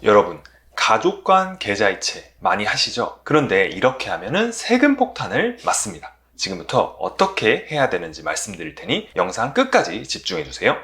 여러분, 가족 간 계좌이체 많이 하시죠? 그런데 이렇게 하면은 세금 폭탄을 맞습니다. 지금부터 어떻게 해야 되는지 말씀드릴 테니 영상 끝까지 집중해 주세요.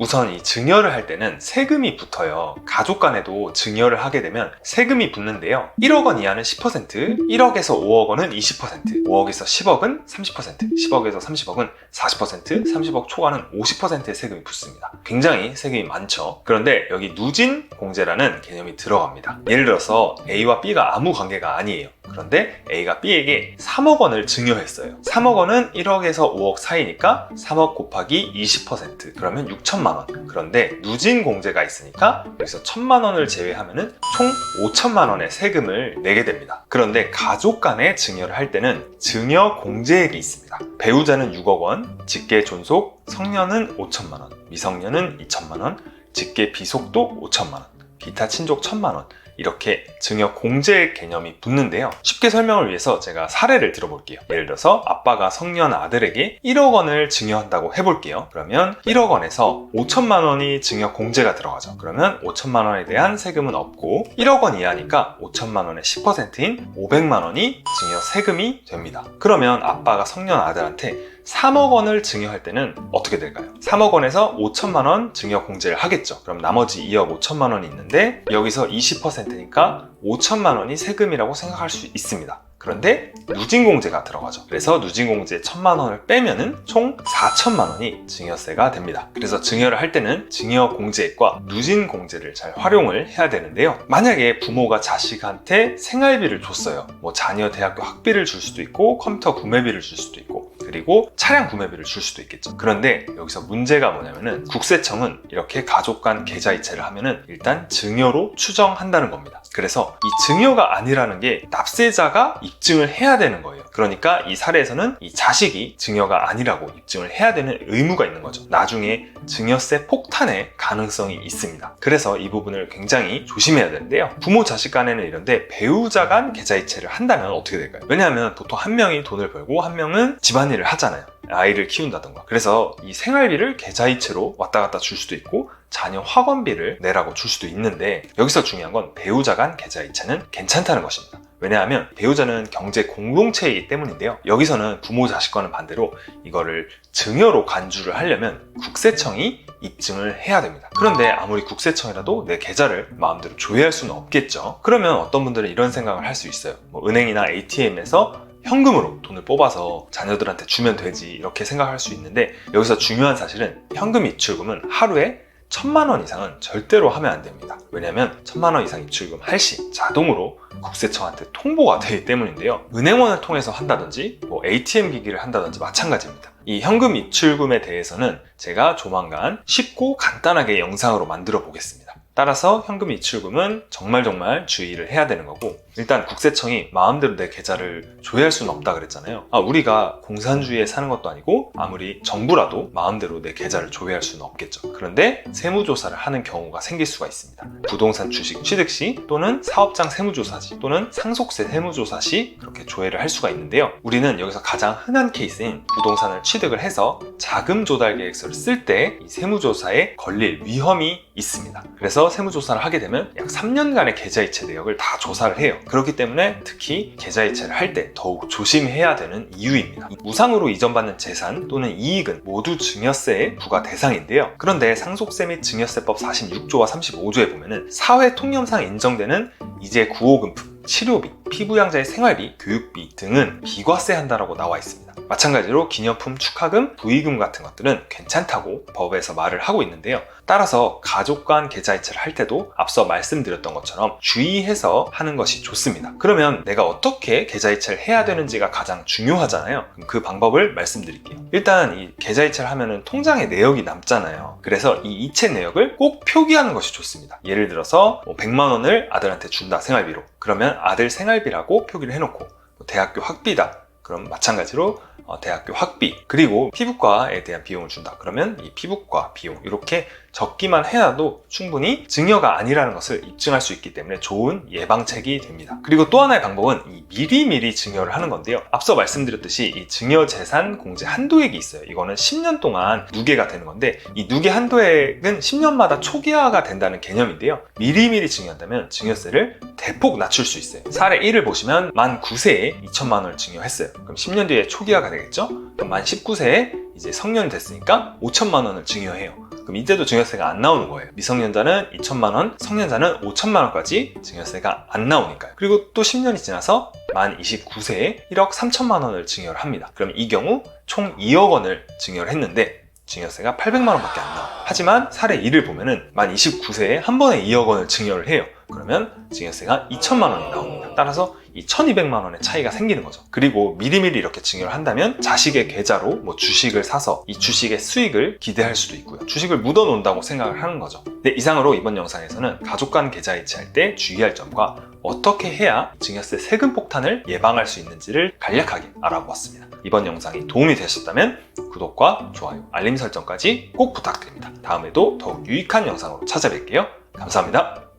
우선 이 증여를 할 때는 세금이 붙어요. 가족 간에도 증여를 하게 되면 세금이 붙는데요. 1억 원 이하는 10%, 1억에서 5억 원은 20%, 5억에서 10억은 30%, 10억에서 30억은 40%, 30억 초과는 50%의 세금이 붙습니다. 굉장히 세금이 많죠. 그런데 여기 누진 공제라는 개념이 들어갑니다. 예를 들어서 A와 B가 아무 관계가 아니에요. 그런데 A가 B에게 3억 원을 증여했어요. 3억 원은 1억에서 5억 사이니까 3억 곱하기 20% 그러면 6천만 원. 그런데 누진 공제가 있으니까 여기서 1천만 원을 제외하면은 총 5천만 원의 세금을 내게 됩니다. 그런데 가족 간에 증여를 할 때는 증여 공제액이 있습니다. 배우자는 6억 원, 직계 존속, 성년은 5천만 원, 미성년은 2천만 원, 직계 비속도 5천만 원, 기타 친족 1천만 원, 이렇게 증여 공제 개념이 붙는데요. 쉽게 설명을 위해서 제가 사례를 들어볼게요. 예를 들어서 아빠가 성년 아들에게 1억 원을 증여한다고 해볼게요. 그러면 1억 원에서 5천만 원이 증여 공제가 들어가죠. 그러면 5천만 원에 대한 세금은 없고 1억 원 이하니까 5천만 원의 10%인 500만 원이 증여 세금이 됩니다. 그러면 아빠가 성년 아들한테 3억 원을 증여할 때는 어떻게 될까요? 3억 원에서 5천만 원 증여 공제를 하겠죠. 그럼 나머지 2억 5천만 원이 있는데 여기서 20%니까 5천만 원이 세금이라고 생각할 수 있습니다. 그런데 누진공제가 들어가죠. 그래서 누진공제 1천만 원을 빼면은 총 4천만 원이 증여세가 됩니다. 그래서 증여를 할 때는 증여공제액과 누진공제를 잘 활용을 해야 되는데요. 만약에 부모가 자식한테 생활비를 줬어요. 뭐 자녀 대학교 학비를 줄 수도 있고 컴퓨터 구매비를 줄 수도 있고 그리고 차량 구매비를 줄 수도 있겠죠. 그런데 여기서 문제가 뭐냐면은 국세청은 이렇게 가족 간 계좌이체를 하면은 일단 증여로 추정한다는 겁니다. 그래서 이 증여가 아니라는 게 납세자가 입증을 해야 되는 거예요. 그러니까 이 사례에서는 이 자식이 증여가 아니라고 입증을 해야 되는 의무가 있는 거죠. 나중에 증여세 폭탄의 가능성이 있습니다. 그래서 이 부분을 굉장히 조심해야 되는데요. 부모 자식 간에는 이런데 배우자 간 계좌이체를 한다면 어떻게 될까요? 왜냐하면 보통 한 명이 돈을 벌고 한 명은 집안일을 하잖아요. 아이를 키운다던가. 그래서 이 생활비를 계좌이체로 왔다 갔다 줄 수도 있고 자녀 학원비를 내라고 줄 수도 있는데 여기서 중요한 건 배우자 간 계좌이체는 괜찮다는 것입니다. 왜냐하면 배우자는 경제 공동체이기 때문인데요. 여기서는 부모 자식과는 반대로 이거를 증여로 간주를 하려면 국세청이 입증을 해야 됩니다. 그런데 아무리 국세청이라도 내 계좌를 마음대로 조회할 수는 없겠죠. 그러면 어떤 분들은 이런 생각을 할 수 있어요. 은행이나 ATM에서 현금으로 돈을 뽑아서 자녀들한테 주면 되지 이렇게 생각할 수 있는데 여기서 중요한 사실은 현금 입출금은 하루에 1천만 원 이상은 절대로 하면 안 됩니다. 왜냐하면 1천만 원 이상 입출금 할 시 자동으로 국세청한테 통보가 되기 때문인데요. 은행원을 통해서 한다든지 ATM 기기를 한다든지 마찬가지입니다. 이 현금 입출금에 대해서는 제가 조만간 쉽고 간단하게 영상으로 만들어 보겠습니다. 따라서 현금 입출금은 정말 주의를 해야 되는 거고 일단 국세청이 마음대로 내 계좌를 조회할 수는 없다 그랬잖아요. 우리가 공산주의에 사는 것도 아니고 아무리 정부라도 마음대로 내 계좌를 조회할 수는 없겠죠. 그런데 세무조사를 하는 경우가 생길 수가 있습니다. 부동산 주식 취득 시 또는 사업장 세무조사 시 또는 상속세 세무조사 시 그렇게 조회를 할 수가 있는데요. 우리는 여기서 가장 흔한 케이스인 부동산을 취득을 해서 자금 조달 계획서를 쓸 때 이 세무조사에 걸릴 위험이 있습니다. 그래서 세무조사를 하게 되면 약 3년간의 계좌이체 내역을 다 조사를 해요. 그렇기 때문에 특히 계좌이체를 할 때 더욱 조심해야 되는 이유입니다. 무상으로 이전받는 재산 또는 이익은 모두 증여세의 부과 대상인데요. 그런데 상속세 및 증여세법 46조와 35조에 보면은 사회 통념상 인정되는 이재 구호금품, 치료비, 피부양자의 생활비, 교육비 등은 비과세 한다라고 나와 있습니다. 마찬가지로 기념품, 축하금, 부의금 같은 것들은 괜찮다고 법에서 말을 하고 있는데요. 따라서 가족 간 계좌이체를 할 때도 앞서 말씀드렸던 것처럼 주의해서 하는 것이 좋습니다. 그러면 내가 어떻게 계좌이체를 해야 되는지가 가장 중요하잖아요. 그럼 그 방법을 말씀드릴게요. 일단 이 계좌이체를 하면은 통장에 내역이 남잖아요. 그래서 이 이체 내역을 꼭 표기하는 것이 좋습니다. 예를 들어서 100만 원을 아들한테 준다, 생활비로. 그러면 아들 생활비라고 표기를 해놓고 대학교 학비다. 그럼 마찬가지로 대학교 학비, 그리고 피부과에 대한 비용을 준다. 그러면 이 피부과 비용 이렇게 적기만 해놔도 충분히 증여가 아니라는 것을 입증할 수 있기 때문에 좋은 예방책이 됩니다. 그리고 또 하나의 방법은 이 미리미리 증여를 하는 건데요. 앞서 말씀드렸듯이 이 증여재산 공제 한도액이 있어요. 이거는 10년 동안 누계가 되는 건데 이 누계 한도액은 10년마다 초기화가 된다는 개념인데요. 미리미리 증여한다면 증여세를 대폭 낮출 수 있어요. 사례 1을 보시면 만 9세에 2천만 원을 증여했어요. 그럼 10년 뒤에 초기화가 되겠죠? 그럼 만 19세에 이제 성년이 됐으니까 5천만 원을 증여해요. 그럼 이때도 증여세가 안 나오는 거예요. 미성년자는 2천만 원, 성년자는 5천만 원까지 증여세가 안 나오니까요. 그리고 또 10년이 지나서 만 29세에 1억 3천만 원을 증여를 합니다. 그럼 이 경우 총 2억 원을 증여를 했는데 증여세가 800만 원밖에 안 나와요. 하지만 사례 2를 보면은 만 29세에 한 번에 2억 원을 증여를 해요. 그러면 증여세가 2천만 원이 나옵니다. 따라서 이 1200만 원의 차이가 생기는 거죠. 그리고 미리미리 이렇게 증여를 한다면 자식의 계좌로 뭐 주식을 사서 이 주식의 수익을 기대할 수도 있고요. 주식을 묻어 놓는다고 생각을 하는 거죠. 네, 이상으로 이번 영상에서는 가족 간 계좌 이체할 때 주의할 점과 어떻게 해야 증여세 세금 폭탄을 예방할 수 있는지를 간략하게 알아보았습니다. 이번 영상이 도움이 되셨다면 구독과 좋아요, 알림 설정까지 꼭 부탁드립니다. 다음에도 더욱 유익한 영상으로 찾아뵐게요. 감사합니다.